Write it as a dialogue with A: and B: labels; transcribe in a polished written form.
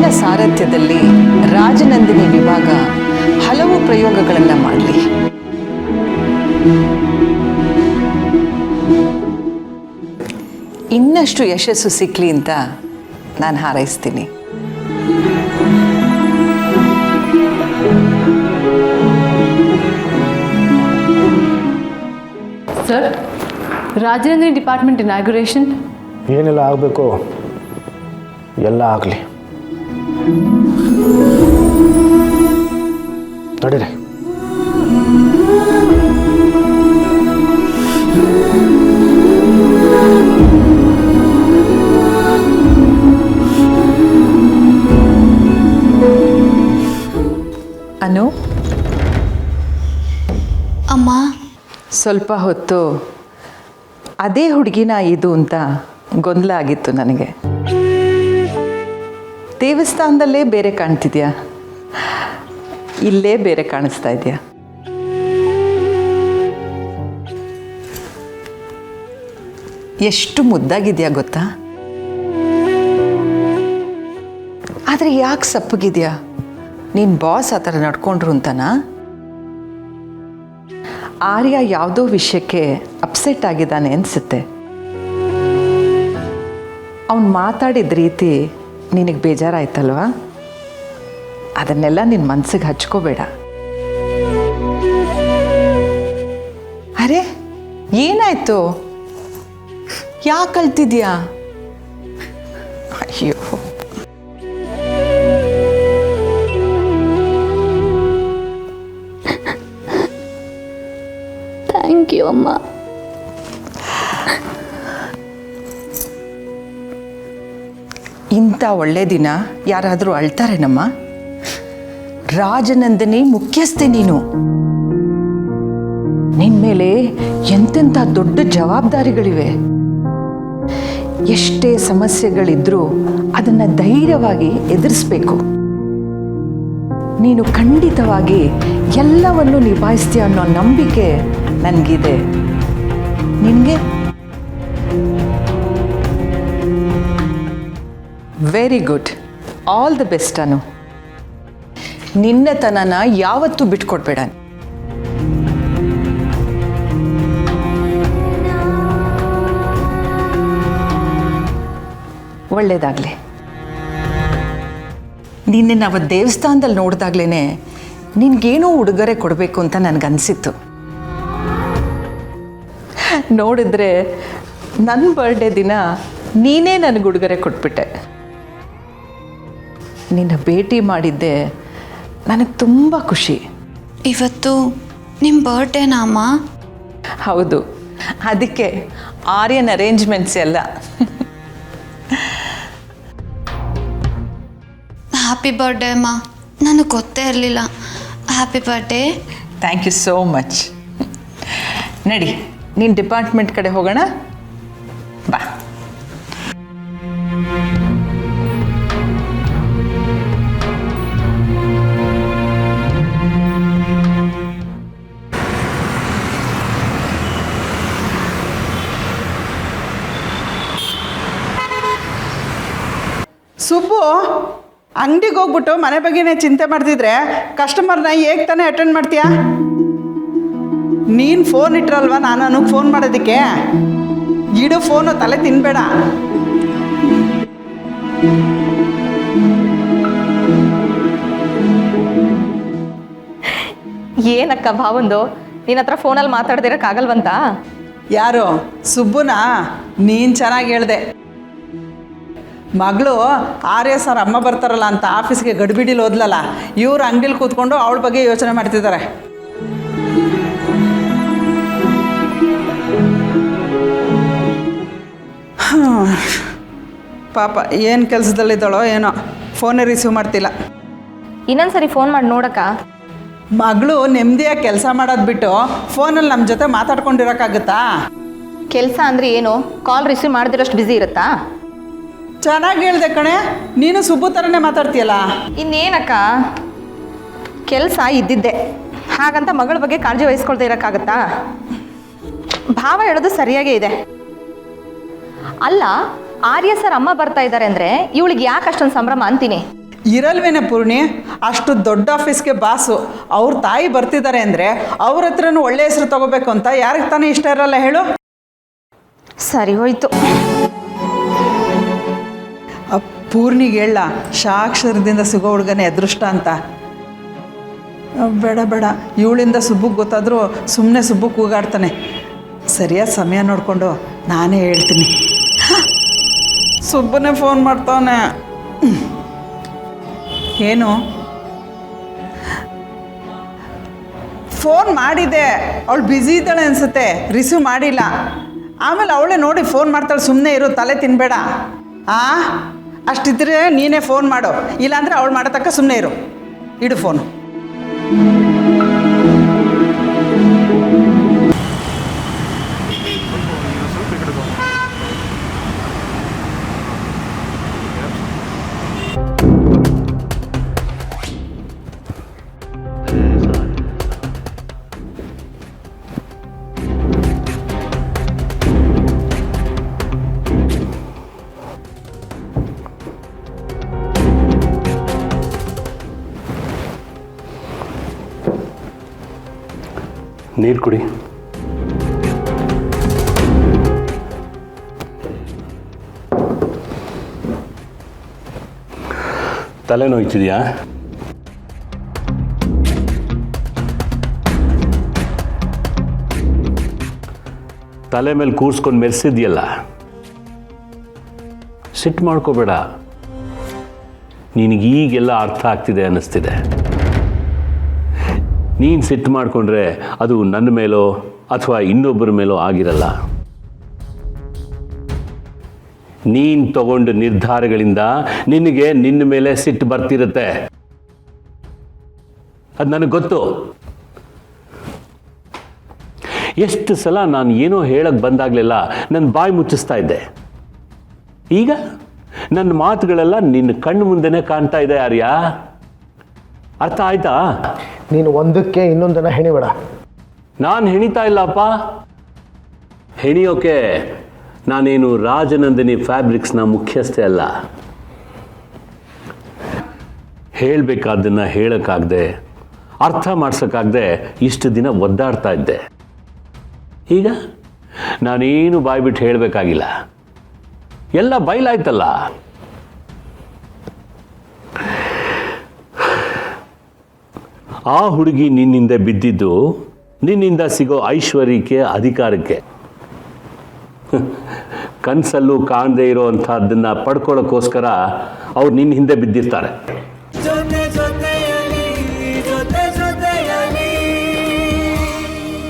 A: ನಿನ್ನ ಸಾರಥ್ಯದಲ್ಲಿ ರಾಜನಂದಿನಿ ವಿಭಾಗ ಹಲವು ಪ್ರಯೋಗಗಳನ್ನು ಮಾಡಲಿ. ಇನ್ನಷ್ಟು ಯಶಸ್ಸು ಸಿಕ್ಕಲಿ ಅಂತ ನಾನು ಹಾರೈಸ್ತೀನಿ.
B: ಸರ್, ರಾಜನಂದಿನಿ ಡಿಪಾರ್ಟ್ಮೆಂಟ್ ಇನಾಗ್ಯುರೇಷನ್
C: ಏನೆಲ್ಲ ಆಗಬೇಕು ಎಲ್ಲ ಆಗಲಿ. ತಡೀರಿ.
A: ಅನು,
D: ಅಮ್ಮ,
A: ಸ್ವಲ್ಪ ಹೊತ್ತು ಅದೇ ಹುಡುಗಿನ ಇದು ಅಂತ ಗೊಂದಲ ಆಗಿತ್ತು ನನಗೆ. ದೇವಸ್ಥಾನದಲ್ಲೇ ಬೇರೆ ಕಾಣ್ತಿದ್ಯಾ, ಇಲ್ಲೇ ಬೇರೆ ಕಾಣಿಸ್ತಾ ಇದೆಯಾ? ಎಷ್ಟು ಮುದ್ದಾಗಿದೆಯಾ ಗೊತ್ತಾ? ಆದರೆ ಯಾಕೆ ಸಪ್ಪಗಿದೆಯಾ? ನೀನು ಬಾಸ್ ಆ ಥರ ನಡ್ಕೊಂಡ್ರು ಅಂತನಾ? ಆರ್ಯ ಯಾವುದೋ ವಿಷಯಕ್ಕೆ ಅಪ್ಸೆಟ್ ಆಗಿದ್ದಾನೆ ಅನಿಸುತ್ತೆ. ಅವನು ಮಾತಾಡಿದ ರೀತಿ ನಿನಗೆ ಬೇಜಾರಾಯ್ತಲ್ವಾ? ಅದನ್ನೆಲ್ಲ ನಿನ್ನ ಮನಸ್ಸಿಗೆ ಹಚ್ಕೋಬೇಡ. ಅರೆ, ಏನಾಯ್ತು? ಯಾಕೆ ಅಳ್ತಿದ್ಯಾ? ಅಯ್ಯೋ,
D: ಥ್ಯಾಂಕ್ ಯು ಅಮ್ಮ.
A: ಇಂಥ ಒಳ್ಳೆ ದಿನ ಯಾರಾದರೂ ಅಳ್ತಾರೇನಮ್ಮ? ರಾಜನಂದಿನಿ ಮುಖ್ಯಸ್ಥೆ ನೀನು. ನಿನ್ನ ಮೇಲೆ ಎಂತೆಂಥ ದೊಡ್ಡ ಜವಾಬ್ದಾರಿಗಳಿವೆ. ಎಷ್ಟೇ ಸಮಸ್ಯೆಗಳಿದ್ರೂ ಅದನ್ನು ಧೈರ್ಯವಾಗಿ ಎದುರಿಸ್ಬೇಕು. ನೀನು ಖಂಡಿತವಾಗಿ ಎಲ್ಲವನ್ನು ನಿಭಾಯಿಸ್ತೀಯ ಅನ್ನೋ ನಂಬಿಕೆ ನನಗಿದೆ. ನಿನಗೆ very good, all the best Anu. ನಿನ್ನತನನ ಯಾವತ್ತೂ ಬಿಟ್ಕೊಡ್ಬೇಡ. ಒಳ್ಳೆಯದಾಗಲಿ. ನಿನ್ನೆ ನಾವು ದೇವಸ್ಥಾನದಲ್ಲಿ ನೋಡಿದಾಗ್ಲೇ ನಿನಗೇನೋ ಉಡುಗೊರೆ ಕೊಡಬೇಕು ಅಂತ ನನಗನ್ಸಿತ್ತು. ನೋಡಿದ್ರೆ ನನ್ನ ಬರ್ಡೇ ದಿನ ನೀನೇ ನನಗೆ ಉಡುಗೊರೆ ಕೊಟ್ಬಿಟ್ಟೆ. ನಿನ್ನ ಭೇಟಿ ಮಾಡಿದ್ದೆ ನನಗೆ ತುಂಬ ಖುಷಿ.
D: ಇವತ್ತು ನಿಮ್ಮ ಬರ್ಡೇನಾ ಅಮ್ಮ?
A: ಹೌದು, ಅದಕ್ಕೆ ಆರ್ಯನ್ ಅರೇಂಜ್ಮೆಂಟ್ಸ್ ಎಲ್ಲ.
D: ಹ್ಯಾಪಿ ಬರ್ಡೇ ಅಮ್ಮ. ನನಗೆ ಗೊತ್ತೇ ಇರಲಿಲ್ಲ. Happy birthday.
A: Thank you so much. ನಡಿ, ನೀನು ಡಿಪಾರ್ಟ್ಮೆಂಟ್ ಕಡೆ ಹೋಗೋಣ ಬಾ.
E: ಸುಬ್ಬು, ಅಂಗಡಿಗೆ ಹೋಗ್ಬಿಟ್ಟು ಮನೆ ಬಗ್ಗೆನೇ ಚಿಂತೆ ಮಾಡ್ತಿದ್ರೆ ಕಸ್ಟಮರ್ನ ಹೇಗೆ ತಾನೇ ಅಟೆಂಡ್ ಮಾಡ್ತೀಯಾ? ನೀನು ಫೋನ್ ಇಟ್ರಲ್ವ ನಾನು ನನಗೆ ಫೋನ್ ಮಾಡೋದಕ್ಕೆ. ಇಡು ಫೋನು, ತಲೆ ತಿನ್ಬೇಡ.
F: ಏನಕ್ಕ ಭಾವಂದು ನಿನ್ನ ಹತ್ರ ಫೋನಲ್ಲಿ ಮಾತಾಡ್ದಿರಕ್ಕಾಗಲ್ವಂತ?
E: ಯಾರು? ಸುಬ್ಬುನಾ? ನೀನು ಚೆನ್ನಾಗಿ ಹೇಳ್ದೆ. ಮಗಳು ಆರ್ಯ ಸರ್ ಅಮ್ಮ ಬರ್ತಾರಲ್ಲ ಅಂತ ಆಫೀಸ್ಗೆ ಗಡಿಬಿಡಿಲಿ ಓದ್ಲಲ್ಲ, ಇವ್ರು ಅಂಗಡಿಲಿ ಕೂತ್ಕೊಂಡು ಅವಳ ಬಗ್ಗೆ ಯೋಚನೆ ಮಾಡ್ತಿದ್ದಾರೆ. ಪಾಪ ಏನು ಕೆಲಸದಲ್ಲಿದ್ದಾಳೋ ಏನೋ, ಫೋನೇ ರಿಸೀವ್ ಮಾಡ್ತಿಲ್ಲ.
F: ಇನ್ನೊಂದ್ಸರಿ ಫೋನ್ ಮಾಡಿ ನೋಡಕ್ಕ.
E: ಮಗಳು ನೆಮ್ಮದಿಯಾಗಿ ಕೆಲಸ ಮಾಡೋದು ಬಿಟ್ಟು ಫೋನಲ್ಲಿ ನಮ್ಮ ಜೊತೆ ಮಾತಾಡ್ಕೊಂಡಿರೋಕ್ಕಾಗುತ್ತಾ?
F: ಕೆಲಸ ಅಂದರೆ ಏನು? ಕಾಲ್ ರಿಸೀವ್ ಮಾಡ್ದಿರೋಷ್ಟು ಬ್ಯುಸಿ ಇರುತ್ತಾ?
E: ಚೆನ್ನಾಗಿ ಹೇಳ್ದೆ ಕಣೆ, ನೀನು ಸುಬ್ಬು ಥರನೇ ಮಾತಾಡ್ತೀಯಲ್ಲ.
F: ಇನ್ನೇನಕ್ಕ, ಕೆಲಸ ಇದ್ದಿದ್ದೆ, ಹಾಗಂತ ಮಗಳ ಬಗ್ಗೆ ಕಾಳಜಿ ವಹಿಸ್ಕೊಳ್ತಾ ಇರೋಕ್ಕಾಗತ್ತಾ? ಭಾವ ಹೇಳೋದು ಸರಿಯಾಗೇ ಇದೆ. ಅಲ್ಲ, ಆರ್ಯ ಸರ್ ಅಮ್ಮ ಬರ್ತಾ ಇದ್ದಾರೆ ಅಂದರೆ ಇವಳಿಗೆ ಯಾಕೆ ಅಷ್ಟೊಂದು ಸಂಭ್ರಮ ಅಂತೀನಿ.
E: ಇರಲ್ವೇನೆ ಪೂರ್ಣಿ, ಅಷ್ಟು ದೊಡ್ಡ ಆಫೀಸ್ಗೆ ಬಾಸು, ಅವ್ರ ತಾಯಿ ಬರ್ತಿದ್ದಾರೆ ಅಂದರೆ ಅವ್ರ ಹತ್ರನೂ ಒಳ್ಳೆ ಹೆಸರು ತಗೋಬೇಕು ಅಂತ ಯಾರಿಗೆ ತಾನೇ ಇಷ್ಟ ಇರಲ್ಲ ಹೇಳು?
F: ಸರಿ ಹೋಯ್ತು.
E: ಪೂರ್ಣಿಗೆ ಹೇಳ ಸಾಕ್ಷರದಿಂದ ಸಿಗೋ ಹುಡುಗನೇ ಅದೃಷ್ಟ ಅಂತ. ಬೇಡ ಬೇಡ, ಇವಳಿಂದ ಸುಬ್ಬಗೆ ಗೊತ್ತಾದರೂ ಸುಮ್ಮನೆ ಸುಬ್ಬು ಕೂಗಾಡ್ತಾನೆ. ಸರಿಯಾದ ಸಮಯ ನೋಡಿಕೊಂಡು ನಾನೇ ಹೇಳ್ತೀನಿ. ಸುಬ್ಬನೇ ಫೋನ್ ಮಾಡ್ತಾವನೆ. ಏನು ಫೋನ್ ಮಾಡಿದೆ, ಅವಳು ಬ್ಯುಸಿ ಇದ್ದಾಳೆ ಅನಿಸುತ್ತೆ, ರಿಸೀವ್ ಮಾಡಿಲ್ಲ. ಆಮೇಲೆ ಅವಳೇ ನೋಡಿ ಫೋನ್ ಮಾಡ್ತಾಳೆ, ಸುಮ್ಮನೆ ಇರು, ತಲೆ ತಿನ್ನಬೇಡ. ಅಷ್ಟಿದ್ರೆ ನೀನೇ ಫೋನ್ ಮಾಡು, ಇಲ್ಲಾಂದರೆ ಅವಳು ಮಾಡೋ ತಕ್ಕ ಸುಮ್ಮನೆ ಇರು. ಇಡು ಫೋನು.
G: ನೀರು ಕುಡಿ. ತಲೆ ನೋಯ್ತಿದೆಯಾ? ತಲೆ ಮೇಲೆ ಕೂರ್ಸ್ಕೊಂಡು ಮೆರೆಸಿದ್ಯಲ್ಲ, ಸಿಟ್ಟು ಮಾಡ್ಕೋಬೇಡ. ನಿನಗೆ ಈಗೆಲ್ಲ ಅರ್ಥ ಆಗ್ತಿದೆ ಅನ್ನಿಸ್ತಿದೆ. ನೀನು ಸಿಟ್ಟು ಮಾಡಿಕೊಂಡ್ರೆ ಅದು ನನ್ನ ಮೇಲೋ ಅಥವಾ ಇನ್ನೊಬ್ಬರ ಮೇಲೋ ಆಗಿರಲ್ಲ. ನೀನು ತಗೊಂಡ ನಿರ್ಧಾರಗಳಿಂದ ನಿನಗೆ ನಿನ್ನ ಮೇಲೆ ಸಿಟ್ಟು ಬರ್ತಿರುತ್ತೆ. ಅದು ನನಗೆ ಗೊತ್ತು. ಎಷ್ಟು ಸಲ ನಾನು ಏನೋ ಹೇಳಕ್ಕೆ ಬಂದಾಗಲೆಲ್ಲ ನನ್ನ ಬಾಯಿ ಮುಚ್ಚಿಸ್ತಾ ಇದ್ದೆ. ಈಗ ನನ್ನ ಮಾತುಗಳೆಲ್ಲ ನಿನ್ನ ಕಣ್ಣು ಮುಂದೆನೇ ಕಾಣ್ತಾ ಇದೆ. ಆರ್ಯ, ಅರ್ಥ ಆಯ್ತಾ?
C: ನೀನು ಒಂದಕ್ಕೆ ಇನ್ನೊಂದನ್ನು ಹೆಣಿಬೇಡ.
G: ನಾನು ಹೆಣಿತಾ ಇಲ್ಲಪ್ಪ. ಹೆಣಿಯೋಕೆ ನಾನೇನು ರಾಜನಂದಿನಿ ಫ್ಯಾಬ್ರಿಕ್ಸ್ನ ಮುಖ್ಯಸ್ಥೆ ಅಲ್ಲ. ಹೇಳಬೇಕಾದ್ದನ್ನು ಹೇಳೋಕ್ಕಾಗದೆ, ಅರ್ಥ ಮಾಡ್ಸೋಕ್ಕಾಗದೆ ಇಷ್ಟು ದಿನ ಒದ್ದಾಡ್ತಾ ಇದ್ದೆ. ಈಗ ನಾನೇನು ಬಾಯ್ಬಿಟ್ಟು ಹೇಳಬೇಕಾಗಿಲ್ಲ, ಎಲ್ಲ ಬಯಲಾಯ್ತಲ್ಲ. ಆ ಹುಡುಗಿ ನಿನ್ನಿಂದ ಬಿದ್ದಿದ್ದು ನಿನ್ನಿಂದ ಸಿಗೋ ಐಶ್ವರ್ಯಕ್ಕೆ, ಅಧಿಕಾರಕ್ಕೆ. ಕನಸಲ್ಲೂ ಕಾಣದೇ ಇರೋ ಅಂಥದ್ದನ್ನು ಪಡ್ಕೊಳ್ಳೋಕ್ಕೋಸ್ಕರ ಅವ್ರು ನಿನ್ನ ಹಿಂದೆ ಬಿದ್ದಿರ್ತಾರೆ.